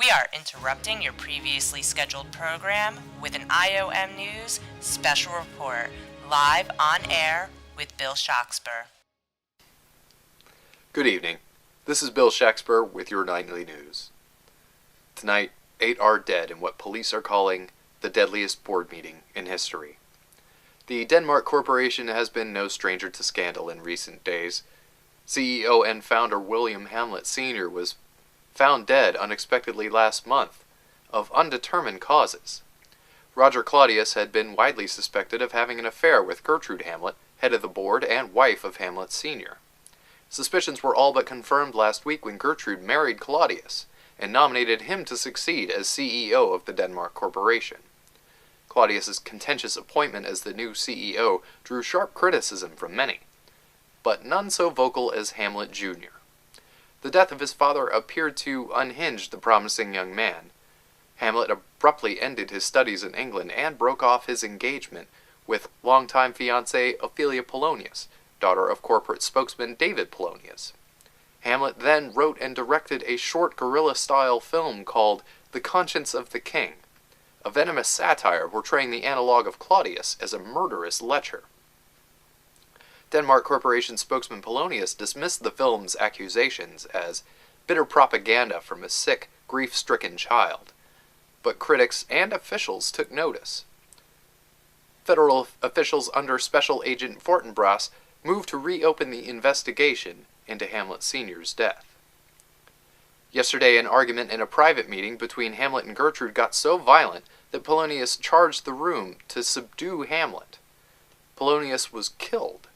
We are interrupting your previously scheduled program with an IOM News special report, live on air with Bill Shoxper. Good evening. This is Bill Shoxper with your nightly news. Tonight, 8 are dead in what police are calling the deadliest board meeting in history. The Denmark Corporation has been no stranger to scandal in recent days. CEO and founder William Hamlet Sr. was found dead unexpectedly last month, of undetermined causes. Roger Claudius had been widely suspected of having an affair with Gertrude Hamlet, head of the board and wife of Hamlet Sr. Suspicions were all but confirmed last week when Gertrude married Claudius and nominated him to succeed as CEO of the Denmark Corporation. Claudius's contentious appointment as the new CEO drew sharp criticism from many, but none so vocal as Hamlet Jr. The death of his father appeared to unhinge the promising young man. Hamlet abruptly ended his studies in England and broke off his engagement with longtime fiancée Ophelia Polonius, daughter of corporate spokesman David Polonius. Hamlet then wrote and directed a short guerrilla-style film called The Conscience of the King, a venomous satire portraying the analogue of Claudius as a murderous lecher. Denmark Corporation spokesman Polonius dismissed the film's accusations as bitter propaganda from a sick, grief-stricken child, but critics and officials took notice. Federal officials under Special Agent Fortinbras moved to reopen the investigation into Hamlet Sr.'s death. Yesterday, an argument in a private meeting between Hamlet and Gertrude got so violent that Polonius charged the room to subdue Hamlet. Polonius was killed,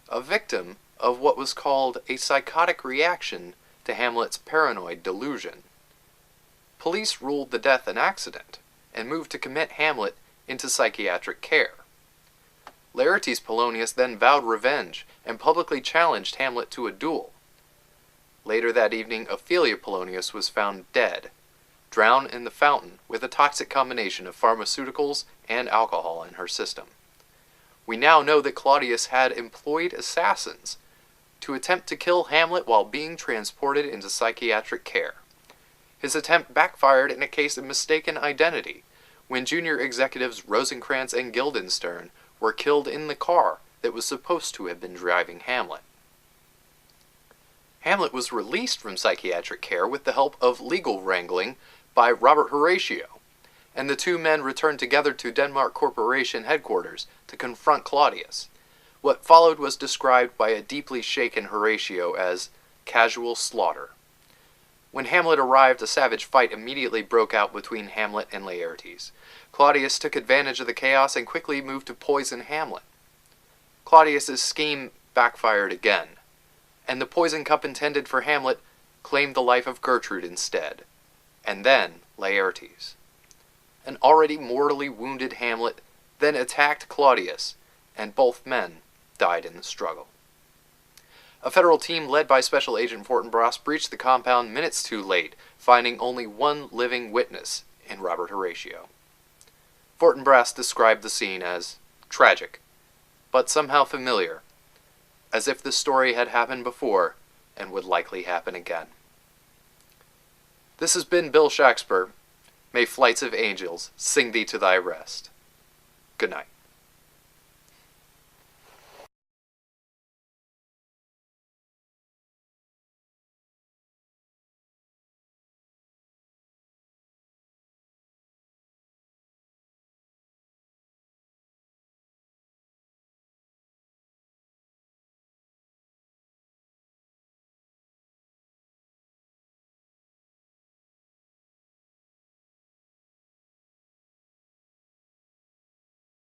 a victim of what was called a psychotic reaction to Hamlet's paranoid delusion. Police ruled the death an accident and moved to commit Hamlet into psychiatric care. Laertes Polonius then vowed revenge and publicly challenged Hamlet to a duel. Later that evening, Ophelia Polonius was found dead, drowned in the fountain with a toxic combination of pharmaceuticals and alcohol in her system. We now know that Claudius had employed assassins to attempt to kill Hamlet while being transported into psychiatric care. His attempt backfired in a case of mistaken identity, when junior executives Rosencrantz and Guildenstern were killed in the car that was supposed to have been driving Hamlet. Hamlet was released from psychiatric care with the help of legal wrangling by Robert Horatio, and the two men returned together to Denmark Corporation headquarters to confront Claudius. What followed was described by a deeply shaken Horatio as casual slaughter. When Hamlet arrived, a savage fight immediately broke out between Hamlet and Laertes. Claudius took advantage of the chaos and quickly moved to poison Hamlet. Claudius's scheme backfired again, and the poison cup intended for Hamlet claimed the life of Gertrude instead, and then Laertes. An already mortally wounded Hamlet then attacked Claudius, and both men died in the struggle. A federal team led by Special Agent Fortinbras breached the compound minutes too late, finding only one living witness in Robert Horatio. Fortinbras described the scene as tragic, but somehow familiar, as if the story had happened before and would likely happen again. This has been Bill Shoxper. May flights of angels sing thee to thy rest. Good night.